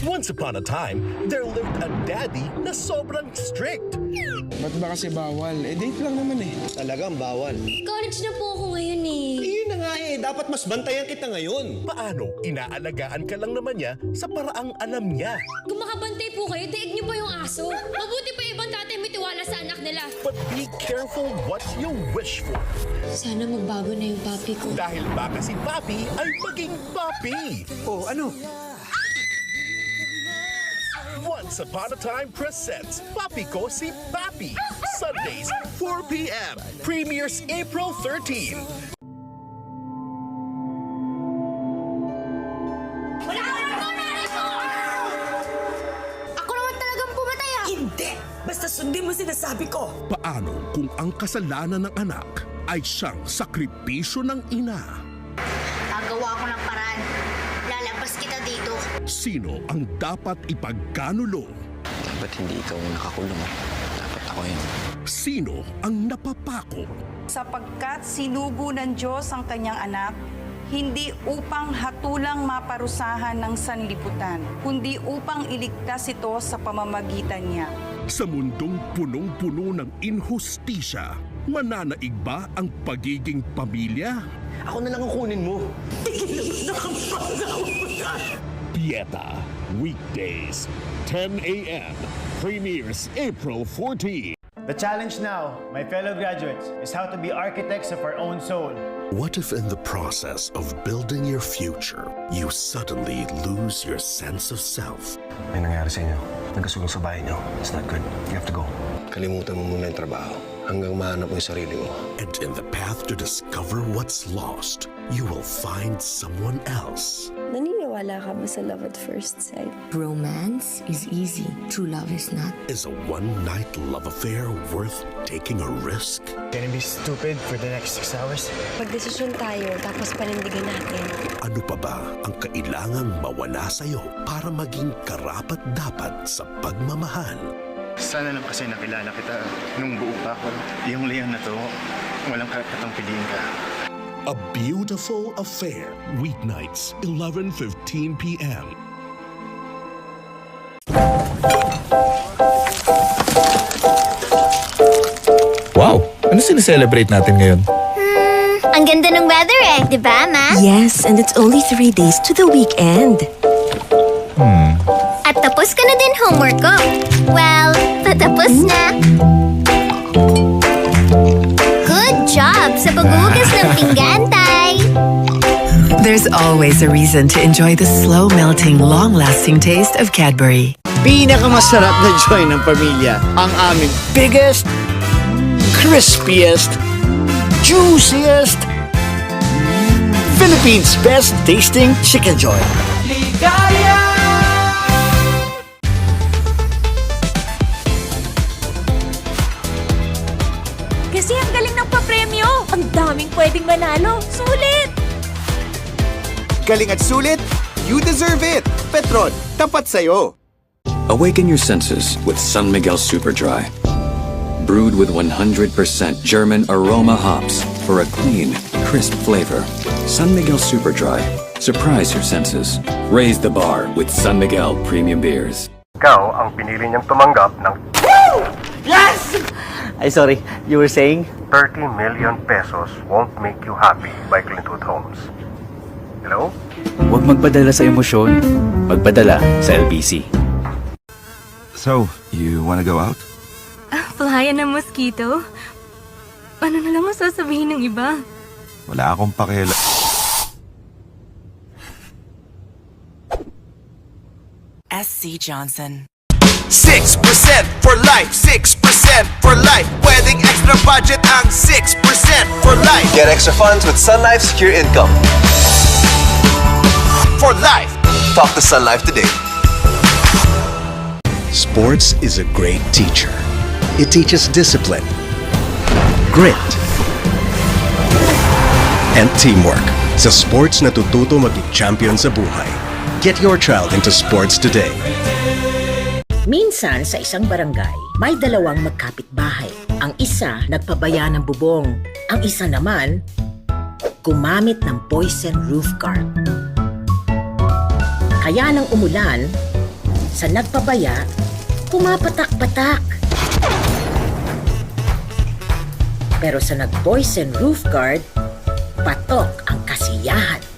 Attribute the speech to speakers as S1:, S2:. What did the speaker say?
S1: Once upon a time, there lived a daddy na sobrang strict.
S2: Ba't ba kasi bawal? Date lang naman eh.
S3: Talagang bawal.
S4: College na po ako ngayon eh.
S3: Yun na nga eh, dapat mas bantayan kita ngayon.
S1: Paano? Inaalagaan ka lang naman niya sa paraang alam niya.
S4: Kung makabantay po kayo, daig niyo pa yung aso. Mabuti pa ibang tatay may tiwala sa anak nila.
S1: But be careful what you wish for.
S4: Sana magbago na yung papi ko.
S1: Dahil baka si Papi ay maging Papi.
S3: Oh, ano?
S1: Once Upon a Time presents Papi Ko Si Papi. Sundays, 4 p.m. Premieres April 13.
S4: Wala ka na po, Ako naman talagang pumatay ah!
S5: Hindi! Basta sundin mo sinasabi ko!
S6: Paano kung ang kasalanan ng anak ay siyang sakripisyo ng ina?
S7: Gagawa ko ng paraan. Lalabas kita dito.
S6: Sino ang dapat ipagkanulo?
S8: Dapat hindi ikaw ang nakakulong. Dapat ako yun.
S6: Sino ang napapako?
S9: Sapagkat sinugo ng Diyos ang kanyang anak, hindi upang hatulang maparusahan ng sanlibutan, kundi upang iligtas ito sa pamamagitan niya.
S6: Sa mundong punong-puno ng inhustisya, mananaig ba ang pagiging pamilya?
S3: Ako na lang ang kunin mo.
S1: Pieta, weekdays, 10 a.m. Premieres April 14.
S10: The challenge now, my fellow graduates, is how to be architects of our own soul.
S6: What if in the process of building your future, you suddenly lose your sense of self?
S3: May nangyari sa inyo. Nagkasunog sa bahay niyo. It's not good. You have to go. Kalimutan mo muna yung trabaho hanggang mahanap mo yung sarili mo.
S6: And in the path to discover what's lost, you will find someone else.
S11: Naniniwala ka ba sa love at first sight?
S12: Romance is easy. True love is not.
S6: Is a one-night love affair worth taking a risk?
S10: Can you be stupid for the next 6 hours?
S11: Pagdesisyon tayo, tapos panindigan natin.
S6: Ano pa ba ang kailangang mawala sa'yo para maging karapat-dapat sa pagmamahal?
S10: Sana lang kasi nakilala kita nung buo pa ako. Yung Leon na to, walang karapatang piliin ka.
S6: A Beautiful Affair. Weeknights, 11:15 p.m.
S13: Wow! Ano sineselebrate natin ngayon?
S7: Ang ganda ng weather eh, di ba, Ma?
S12: Yes, and it's only 3 days to the weekend.
S7: At tapos ka na din homework ko. Well, patapos na. Good job sa paghugas ng pinggan, Tay.
S5: There's always a reason to enjoy the slow-melting, long-lasting taste of Cadbury.
S14: Pinakamasarap na joy ng pamilya, ang aming biggest, crispiest, juiciest, Philippines' best tasting chicken joy. Ligaya!
S4: Kasi ang galing ng papremyo. Ang daming pwedeng manalo. Sulit!
S14: Galing at sulit, you deserve it. Petron, tapat sa'yo.
S8: Awaken your senses with San Miguel Super Dry. Brewed with 100% German aroma hops for a clean, crisp flavor. San Miguel Super Dry. Surprise your senses. Raise the bar with San Miguel Premium Beers.
S10: Ikaw ang pinili niyang tumanggap ng
S14: Yes! Ay, sorry, you were saying?
S10: 30 million pesos won't make you happy by Clintwood Homes. Hello?
S13: Huwag magpadala sa emosyon. Magpadala sa LBC.
S2: So, you wanna go out?
S4: Palayan ng mosquito? Ano na lang ang sasabihin ng iba?
S2: Wala akong pakialam.
S5: SC Johnson.
S14: 6% for life, 6% for life. Pwedeng extra budget ang 6% for life.
S3: Get extra funds with Sun Life Secure Income.
S14: For life.
S3: Talk to Sun Life today.
S6: Sports is a great teacher. It teaches discipline, grit, and teamwork. Sa sports, natututo maging champion sa buhay. Get your child into sports today.
S5: Minsan sa isang barangay, may dalawang magkapitbahay. Ang isa nagpabaya ng bubong. Ang isa naman, gumamit ng poison roof guard. Kaya nang umulan, Sa nagpabaya, pumapatak-patak. Pero sa nag-boys and roof guard, patok ang kasiyahan.